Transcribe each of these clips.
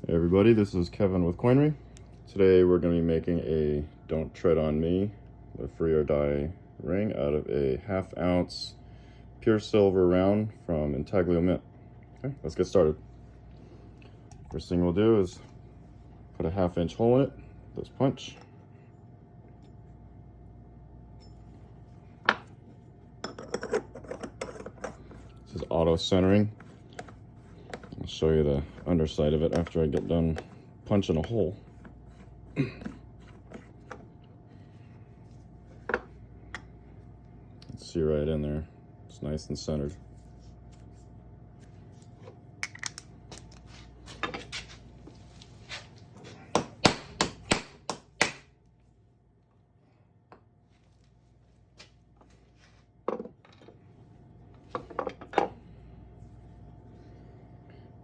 Hey everybody, this is Kevin with Coinery. Today we're going to be making a Don't Tread on Me, the Free or Die ring out of a 1/2 ounce pure silver round from Intaglio Mint. Okay, let's get started. First thing we'll do is put a 1/2 inch hole in it, this punch. This is auto centering. I'll show you the underside of it after I get done punching a hole. See right in there. It's nice and centered.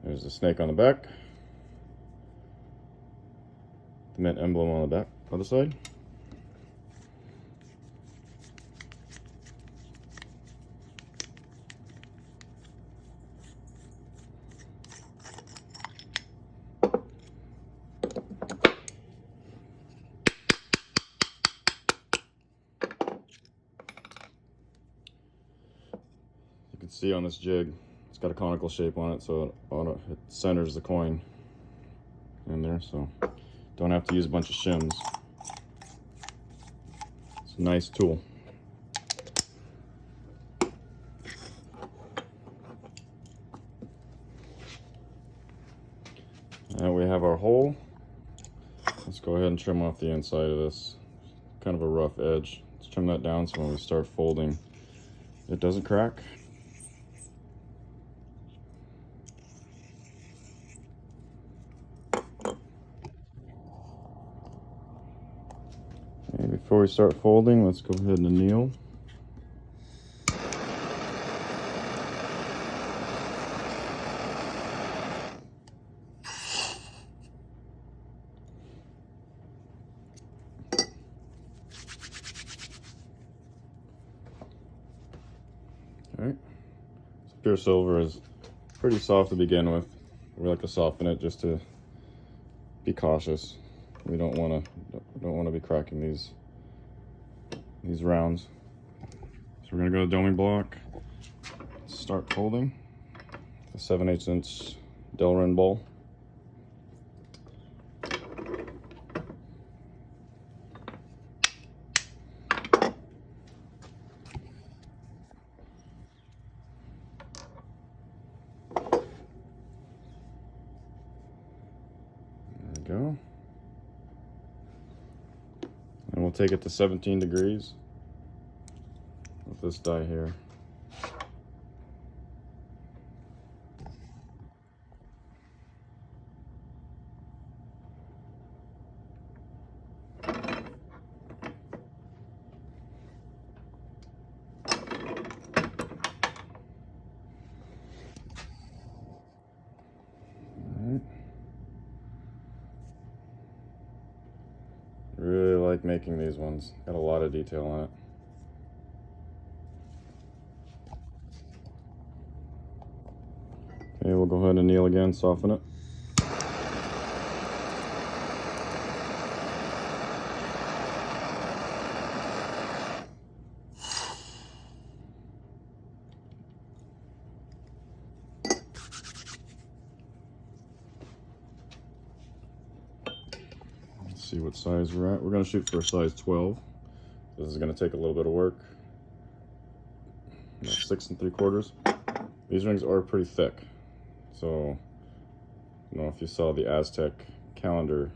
There's the snake on the back. The mint emblem on the back, other side. You can see on this jig, it's got a conical shape on it, so it centers the coin in there, so don't have to use a bunch of shims. It's a nice tool. Now we have our hole. Let's go ahead and trim off the inside of this. Kind of a rough edge. Let's trim that down so when we start folding, it doesn't crack. Okay, before we start folding, let's go ahead and anneal. Alright, so pure silver is pretty soft to begin with. We like to soften it just to be cautious. We don't want to be cracking these rounds. So we're gonna go to doming block. Start folding. A 7/8 inch Delrin ball. Go. And we'll take it to 17 degrees with this die here. Really like making these ones. Got a lot of detail on it. Okay, we'll go ahead and anneal again, soften it. See what size we're at. We're going to shoot for a size 12. This is going to take a little bit of work. 6 3/4. These rings are pretty thick. So, I don't know if you saw the Aztec calendar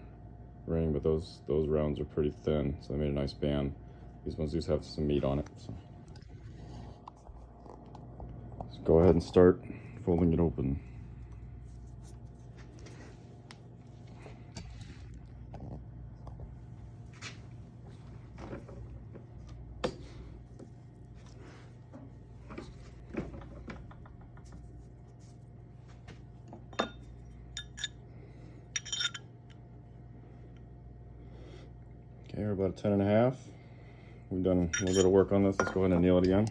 ring, but those rounds are pretty thin. So they made a nice band. These ones do have some meat on it. So let's go ahead and start folding it open. Okay, we're about a 10.5. We've done a little bit of work on this. Let's go ahead and anneal it again.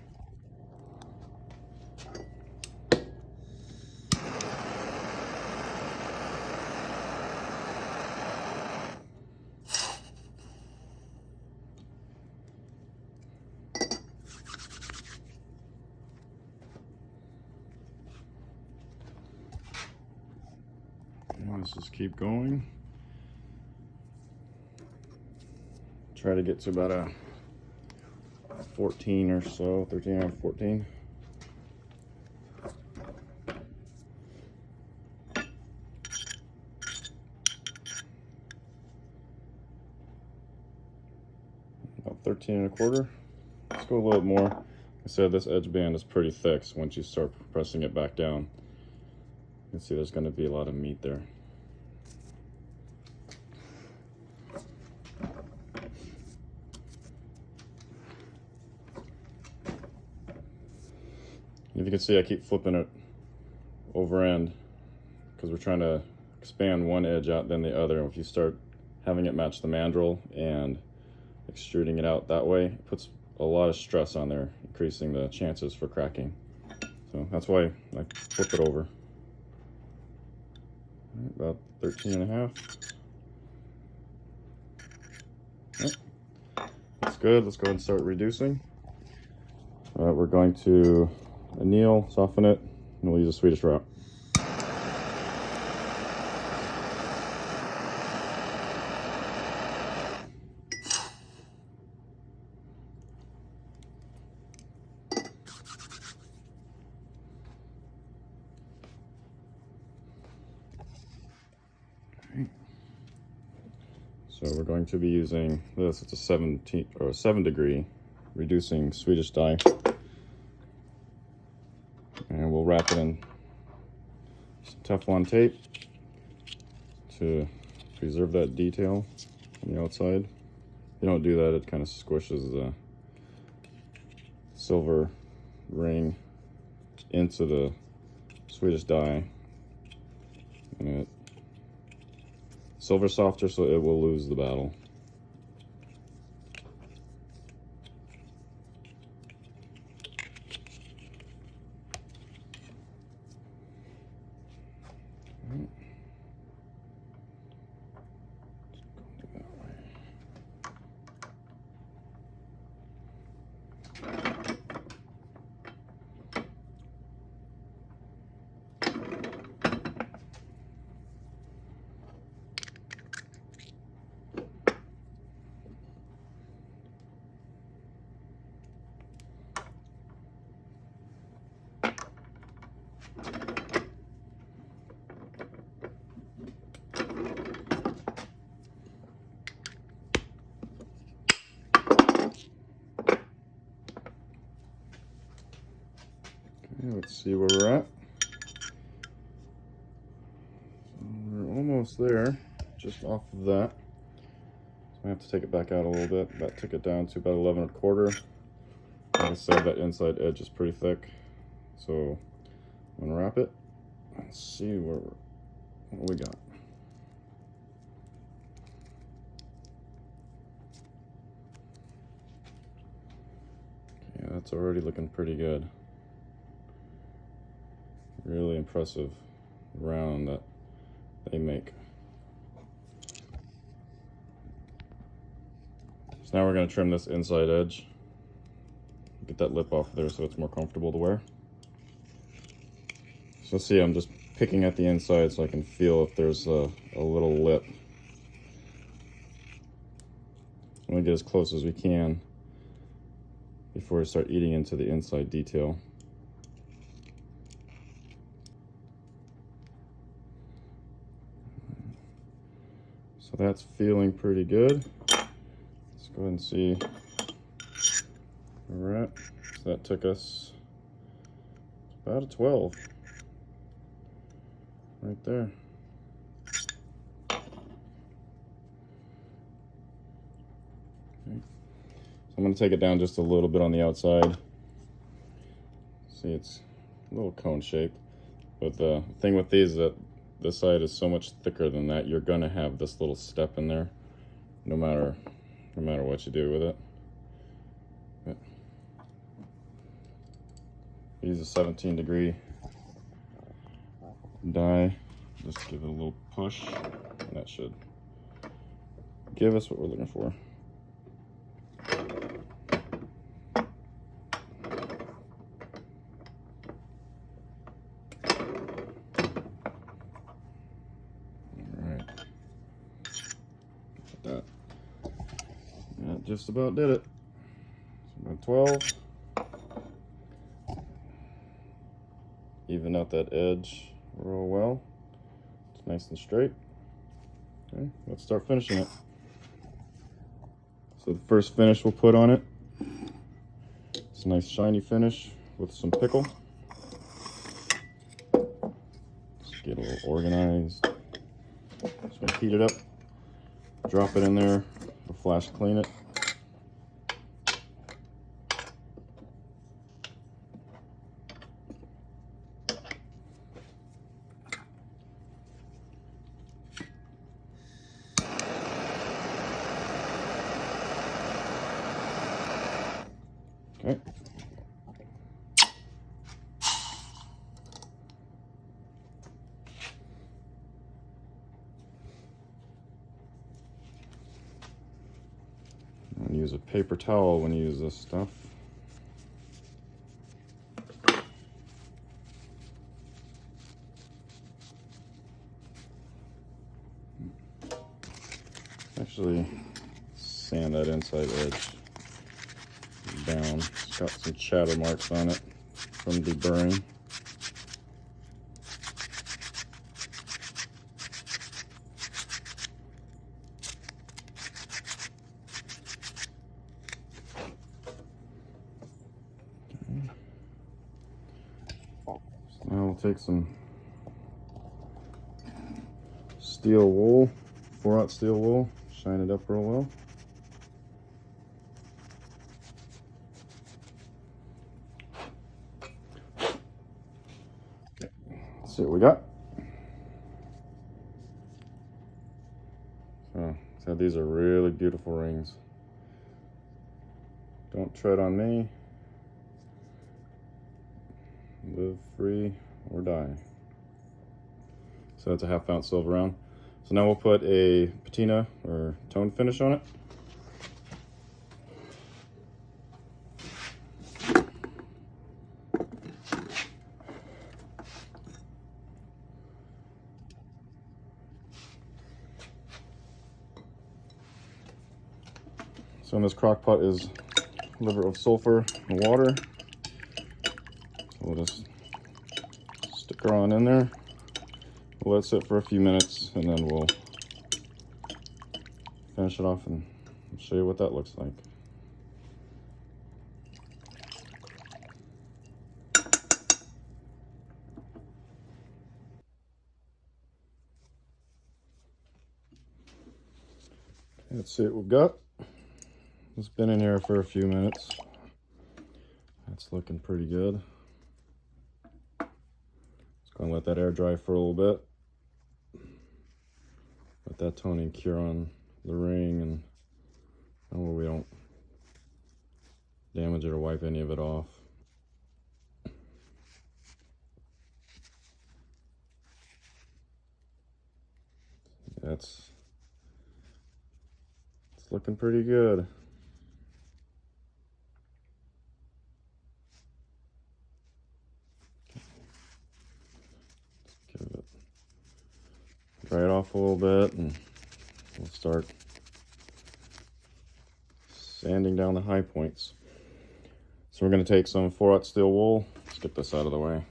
And let's just keep going. Try to get to about a 14 or so, 13 out of 14. About 13 and a quarter. Let's go a little bit more. Like I said, this edge band is pretty thick, so once you start pressing it back down, you can see there's going to be a lot of meat there. If you can see, I keep flipping it over end because we're trying to expand one edge out then the other. If you start having it match the mandrel and extruding it out that way, it puts a lot of stress on there, increasing the chances for cracking. So that's why I flip it over. About 13 and a half. That's good. Let's go ahead and start reducing. We're going to anneal, soften it, and we'll use a Swedish wrap. So we're going to be using this. It's a 7 degree reducing Swedish die, and we'll wrap it in some Teflon tape to preserve that detail on the outside. If you don't do that, it kind of squishes the silver ring into the Swedish die, and silver softer, so it will lose the battle. Let's see where we're at. So we're almost there, just off of that. So I have to take it back out a little bit. That took it down to about 11 and a quarter. Like I said, that inside edge is pretty thick. So I'm gonna wrap it and see what we got. Yeah, that's already looking pretty good. Really impressive round that they make. So now we're going to trim this inside edge, get that lip off there so it's more comfortable to wear. So see, I'm just picking at the inside so I can feel if there's a little lip. I'm going to get as close as we can before we start eating into the inside detail. So that's feeling pretty good. Let's go ahead and see where we're at. So that took us about a 12 right there. Okay. So I'm going to take it down just a little bit on the outside. See, it's a little cone shaped, but the thing with these is that this side is so much thicker than that. You're gonna have this little step in there, no matter what you do with it. But use a 17 degree die. Just give it a little push, and that should give us what we're looking for. that. That just about did it. So about 12. Even out that edge real well. It's nice and straight. Okay, let's start finishing it. So the first finish we'll put on it, it's a nice shiny finish with some pickle. Just get a little organized. Just gonna heat it up, drop it in there, we'll flash clean it. Okay. And use a paper towel when you use this stuff. Actually, sand that inside edge down. It's got some chatter marks on it from deburring. So now we'll take some steel wool, 4/0 steel wool, shine it up real well. See what we got. So these are really beautiful rings. Don't tread on me. Live free or die. So that's a 1/2 ounce silver round. So now we'll put a patina or tone finish on it. So in this crock pot is liver of sulfur and water. So we'll just stick her on in there. We'll let it sit for a few minutes and then we'll finish it off and show you what that looks like. Okay, let's see what we've got. It's been in here for a few minutes. That's looking pretty good. Just gonna let that air dry for a little bit. Let that toning cure on the ring, and that way we don't damage it or wipe any of it off. It's looking pretty good. Give it, dry it off a little bit, and we'll start sanding down the high points. So we're going to take some 4/0 steel wool. Let's get this out of the way.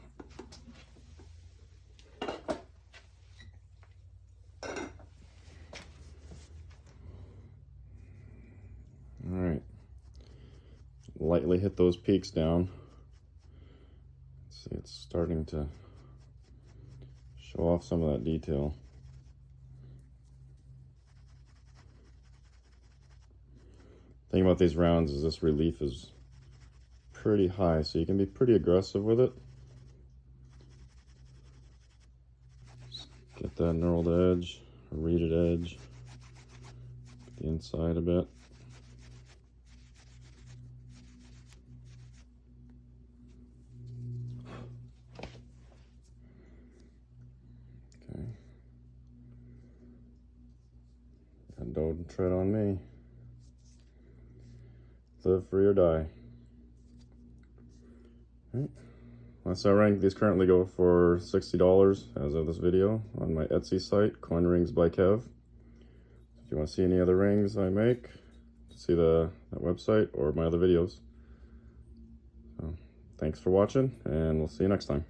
All right, lightly hit those peaks down. See, it's starting to show off some of that detail. The thing about these rounds is this relief is pretty high, so you can be pretty aggressive with it. Just get that knurled edge, or reeded edge, get the inside a bit. And don't tread on me. Live free or die. Right. That's our ring. These currently go for $60 as of this video on my Etsy site, Coin Rings by Kev. If you want to see any other rings I make, see that website or my other videos. So, thanks for watching, and we'll see you next time.